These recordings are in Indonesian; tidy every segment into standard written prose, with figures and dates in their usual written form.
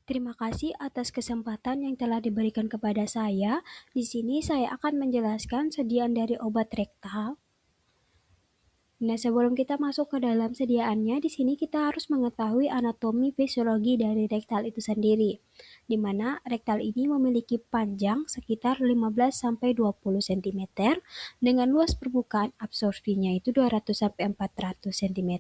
Terima kasih atas kesempatan yang telah diberikan kepada saya. Di sini saya akan menjelaskan sediaan dari obat rektal. Nah, sebelum kita masuk ke dalam sediaannya, di sini kita harus mengetahui anatomi fisiologi dari rektal itu sendiri, di mana rektal ini memiliki panjang sekitar 15-20 cm dengan luas permukaan absorpsinya itu 200-400 cm,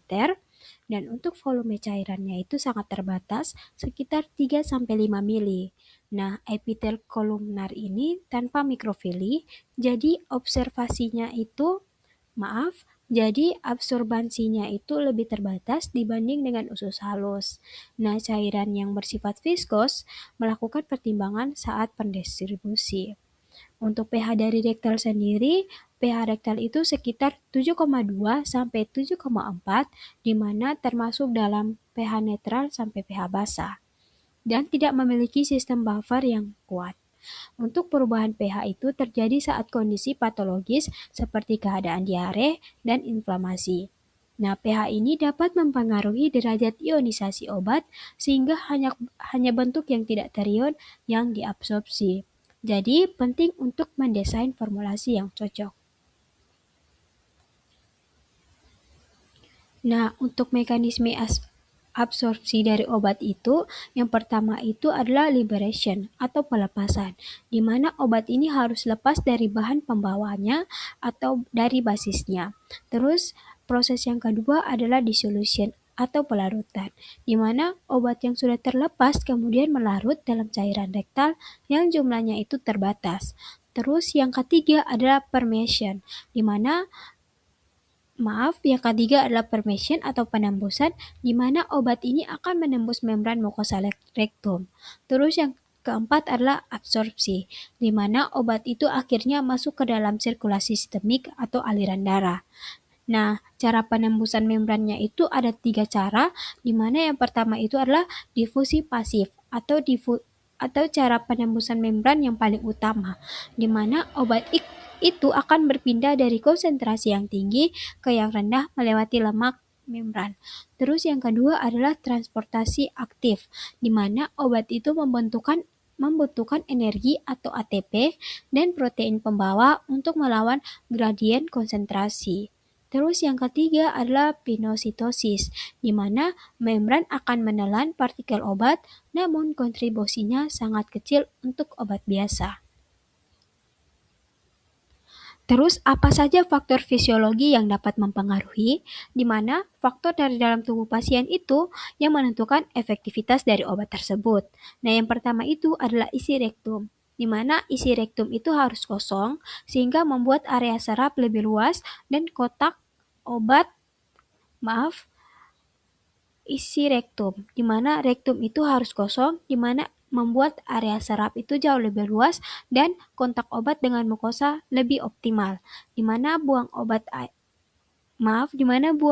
dan untuk volume cairannya itu sangat terbatas sekitar 3-5 mili. Nah, epitel kolumnar ini tanpa mikrofili, jadi jadi absorbansinya itu lebih terbatas dibanding dengan usus halus. Nah, cairan yang bersifat viskos melakukan pertimbangan saat pendistribusi. Untuk pH dari rektal sendiri, pH rektal itu sekitar 7,2 sampai 7,4, di mana termasuk dalam pH netral sampai pH basah, dan tidak memiliki sistem buffer yang kuat. Untuk perubahan pH itu terjadi saat kondisi patologis seperti keadaan diare dan inflamasi. Nah, pH ini dapat mempengaruhi derajat ionisasi obat sehingga hanya bentuk yang tidak terion yang diabsorpsi. Jadi, penting untuk mendesain formulasi yang cocok. Nah, untuk mekanisme absorpsi dari obat itu, yang pertama itu adalah liberation atau pelepasan, di mana obat ini harus lepas dari bahan pembawanya atau dari basisnya. Terus, proses yang kedua adalah dissolution atau pelarutan, di mana obat yang sudah terlepas kemudian melarut dalam cairan rektal yang jumlahnya itu terbatas. Terus yang ketiga adalah permeation, di mana yang ketiga adalah permeation atau penembusan, di mana obat ini akan menembus membran mukosa rektum. Terus yang keempat adalah absorpsi, di mana obat itu akhirnya masuk ke dalam sirkulasi sistemik atau aliran darah. Nah, cara penembusan membrannya itu ada 3 cara, di mana yang pertama itu adalah difusi pasif atau cara penembusan membran yang paling utama, di mana obat itu akan berpindah dari konsentrasi yang tinggi ke yang rendah melewati lemak membran. Terus yang kedua adalah transportasi aktif, di mana obat itu membutuhkan energi atau ATP dan protein pembawa untuk melawan gradien konsentrasi. Terus yang ketiga adalah pinositosis, di mana membran akan menelan partikel obat, namun kontribusinya sangat kecil untuk obat biasa. Terus, apa saja faktor fisiologi yang dapat mempengaruhi, di mana faktor dari dalam tubuh pasien itu yang menentukan efektivitas dari obat tersebut. Nah, yang pertama itu adalah isi rektum, di mana isi rektum itu harus kosong, sehingga membuat area serap lebih luas dan isi rektum, di mana rektum itu harus kosong, di mana membuat area serap itu jauh lebih luas dan kontak obat dengan mukosa lebih optimal, di mana buang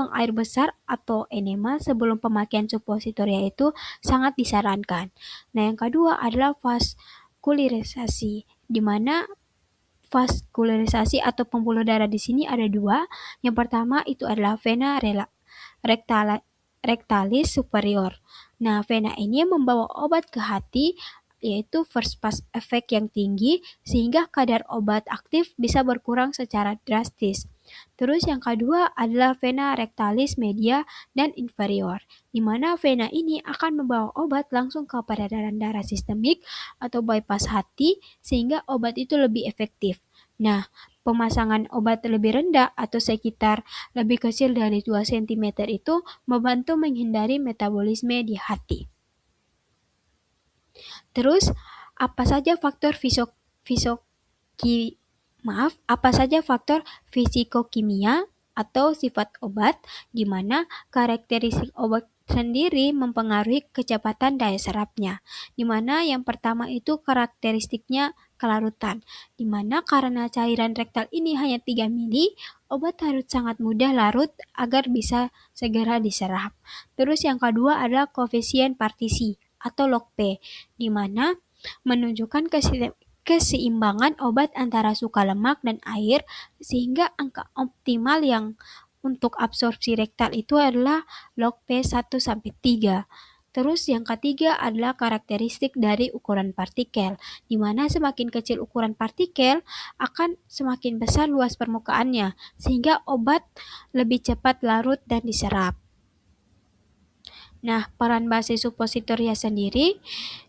air besar atau enema sebelum pemakaian suppositoria itu sangat disarankan. Nah, yang kedua adalah vaskularisasi, di mana vaskularisasi atau pembuluh darah di sini ada 2. Yang pertama itu adalah vena rectalis superior. Nah, vena ini membawa obat ke hati, yaitu first pass effect yang tinggi, sehingga kadar obat aktif bisa berkurang secara drastis. Terus yang kedua adalah vena rectalis media dan inferior, di mana vena ini akan membawa obat langsung ke peredaran darah sistemik atau bypass hati, sehingga obat itu lebih efektif. Nah, pemasangan obat lebih rendah atau sekitar lebih kecil dari 2 cm itu membantu menghindari metabolisme di hati. Terus, apa saja faktor fisikokimia atau sifat obat, di mana karakteristik obat sendiri mempengaruhi kecepatan daya serapnya, di mana yang pertama itu karakteristiknya kelarutan, di mana karena cairan rektal ini hanya 3 mili, obat harus sangat mudah larut agar bisa segera diserap. Terus yang kedua adalah koefisien partisi atau log P, di mana menunjukkan keseimbangan obat antara suka lemak dan air, sehingga angka optimal yang untuk absorpsi rektal itu adalah log P 1-3. Terus yang ketiga adalah karakteristik dari ukuran partikel, di mana semakin kecil ukuran partikel akan semakin besar luas permukaannya, sehingga obat lebih cepat larut dan diserap. Nah, peran basis supositoria sendiri,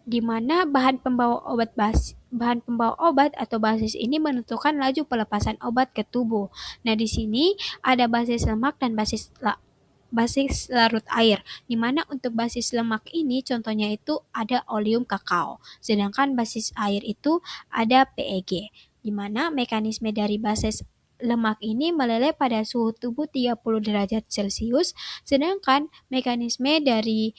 di mana bahan pembawa obat atau basis ini menentukan laju pelepasan obat ke tubuh. Nah, di sini ada basis lemak dan basis larut air, di mana untuk basis lemak ini contohnya itu ada oleum kakao, sedangkan basis air itu ada PEG, di mana mekanisme dari basis lemak ini meleleh pada suhu tubuh 30 derajat Celcius, sedangkan mekanisme dari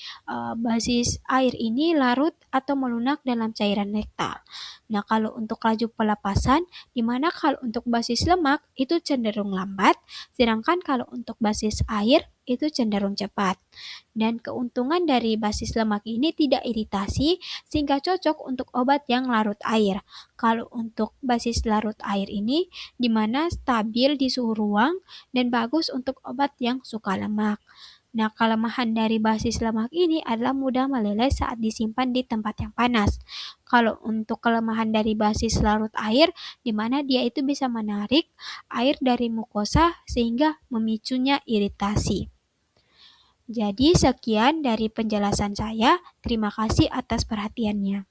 basis air ini larut atau melunak dalam cairan nektar. Nah, kalau untuk laju pelepasan, di mana kalau untuk basis lemak itu cenderung lambat, sedangkan kalau untuk basis air itu cenderung cepat. Dan keuntungan dari basis lemak ini tidak iritasi, sehingga cocok untuk obat yang larut air. Kalau untuk basis larut air ini, di mana stabil di suhu ruang dan bagus untuk obat yang suka lemak. Nah, kelemahan dari basis lemak ini adalah mudah meleleh saat disimpan di tempat yang panas. Kalau untuk kelemahan dari basis larut air, di mana dia itu bisa menarik air dari mukosa sehingga memicunya iritasi. Jadi sekian dari penjelasan saya. Terima kasih atas perhatiannya.